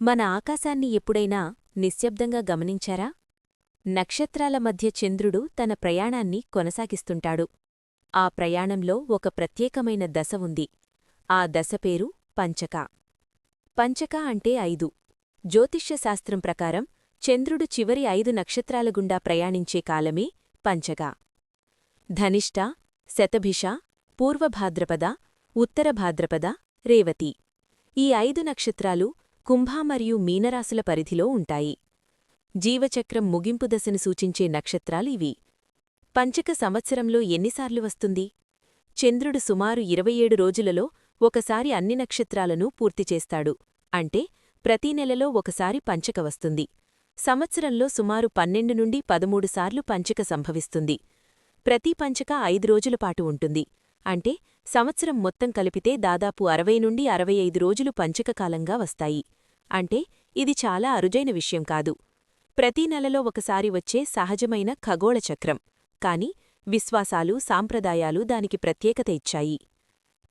మన ఆకాశాన్ని ఎప్పుడైనా నిశ్శబ్దంగా గమనించారా? నక్షత్రాల మధ్య చంద్రుడు తన ప్రయాణాన్ని కొనసాగిస్తుంటాడు. ఆ ప్రయాణంలో ఒక ప్రత్యేకమైన దశ ఉంది. ఆ దశ పేరు పంచక. పంచక అంటే 5. జ్యోతిష్యశాస్త్రం ప్రకారం చంద్రుడు చివరి 5 నక్షత్రాల గుండా ప్రయాణించే కాలమే పంచక. ధనిష్ట, శతభిష, పూర్వభాద్రపద, ఉత్తరభాద్రపద, రేవతి ఈ 5 నక్షత్రాలు కుంభ మరియు మీనరాశుల పరిధిలో ఉంటాయి. జీవచక్రం ముగింపు దశను సూచించే నక్షత్రాలు ఇవి. పంచక సంవత్సరంలో ఎన్నిసార్లు వస్తుంది? చంద్రుడు సుమారు 27 రోజులలో ఒకసారి అన్ని నక్షత్రాలను పూర్తిచేస్తాడు. అంటే ప్రతీ నెలలో ఒకసారి పంచక వస్తుంది. సంవత్సరంలో సుమారు 12 నుండి 13 సార్లు పంచక సంభవిస్తుంది. ప్రతి పంచక 5 రోజులపాటు ఉంటుంది. అంటే సంవత్సరం మొత్తం కలిపితే దాదాపు 60 నుండి 65 రోజులు పంచకకాలంగా వస్తాయి. అంటే ఇది చాలా అరుదైన విషయం కాదు. ప్రతీ నెలలో ఒకసారి వచ్చే సహజమైన ఖగోళ చక్రం. కాని విశ్వాసాలు, సాంప్రదాయాలు దానికి ప్రత్యేకత ఇచ్చాయి.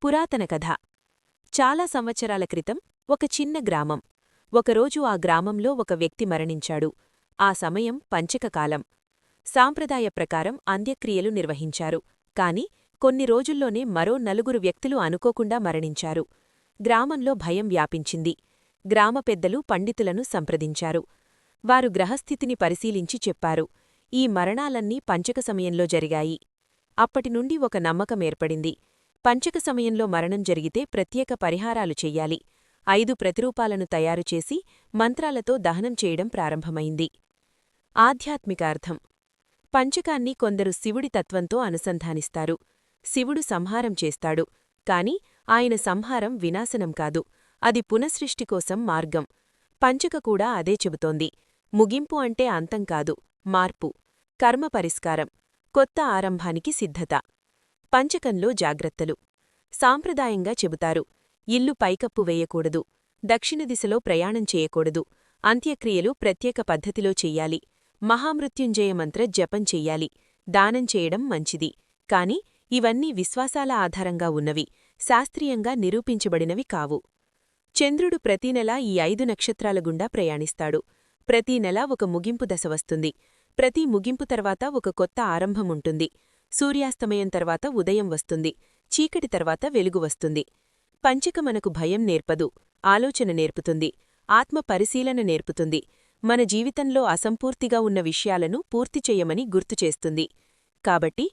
పురాతన కథ. చాలా సంవత్సరాల క్రితం ఒక చిన్న గ్రామం. ఒకరోజు ఆ గ్రామంలో ఒక వ్యక్తి మరణించాడు. ఆ సమయం పంచకకాలం. సాంప్రదాయ ప్రకారం అంత్యక్రియలు నిర్వహించారు. కాని కొన్ని రోజుల్లోనే మరో 4 వ్యక్తులు అనుకోకుండా మరణించారు. గ్రామంలో భయం వ్యాపించింది. గ్రామ పెద్దలు పండితులను సంప్రదించారు. వారు గ్రహస్థితిని పరిశీలించి చెప్పారు, ఈ మరణాలన్నీ పంచక సమయంలో జరిగాయి. అప్పటినుండి ఒక నమ్మకమేర్పడింది. పంచక సమయంలో మరణం జరిగితే ప్రత్యేక పరిహారాలు చెయ్యాలి. 5 ప్రతిరూపాలను తయారుచేసి మంత్రాలతో దహనం చేయడం ప్రారంభమైంది. ఆధ్యాత్మిక అర్థం. పంచకాన్ని కొందరు శివుడి తత్వంతో అనుసంధానిస్తారు. శివుడు సంహారం చేస్తాడు. కాని ఆయన సంహారం వినాశనం కాదు, అది పునఃసృష్టి కోసం మార్గం. పంచక కూడా అదే చెబుతోంది. ముగింపు అంటే అంతం కాదు, మార్పు. కర్మ పరిష్కారం, కొత్త ఆరంభానికి సిద్ధత. పంచకంలో జాగ్రత్తలు. సాంప్రదాయంగా చెబుతారు, ఇల్లు పైకప్పు వేయకూడదు, దక్షిణ దిశలో ప్రయాణం చేయకూడదు, అంత్యక్రియలు ప్రత్యేక పద్ధతిలో చెయ్యాలి, మహామృత్యుంజయ మంత్ర జపం చెయ్యాలి, దానం చేయడం మంచిది. కాని ఇవన్నీ విశ్వాసాల ఆధారంగా ఉన్నవి, శాస్త్రీయంగా నిరూపించబడినవి కావు. చంద్రుడు ప్రతీ నెలా ఈ 5 నక్షత్రాల గుండా ప్రయాణిస్తాడు. ప్రతీ నెలా ఒక ముగింపు దశ వస్తుంది. ప్రతి ముగింపు తర్వాత ఒక కొత్త ఆరంభముంటుంది. సూర్యాస్తమయం తర్వాత ఉదయం వస్తుంది. చీకటి తర్వాత వెలుగు వస్తుంది. పంచక మనకు భయం నేర్పదు, ఆలోచన నేర్పుతుంది, ఆత్మ పరిశీలన నేర్పుతుంది. మన జీవితంలో అసంపూర్తిగా ఉన్న విషయాలను పూర్తి చెయ్యమని గుర్తుచేస్తుంది. కాబట్టి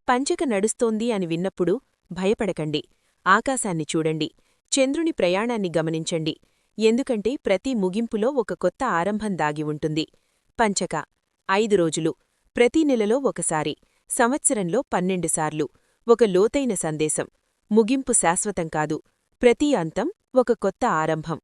పంచక నడుస్తోంది అని విన్నప్పుడు భయపడకండి. ఆకాశాన్ని చూడండి, చంద్రుని ప్రయాణాన్ని గమనించండి. ఎందుకంటే ప్రతి ముగింపులో ఒక కొత్త ఆరంభం దాగి ఉంటుంది. పంచక 5 రోజులు, ప్రతి నెలలో ఒకసారి, సంవత్సరంలో 12 సార్లు. ఒక లోతైన సందేశం. ముగింపు శాశ్వతం కాదు, ప్రతి అంతం ఒక కొత్త ఆరంభం.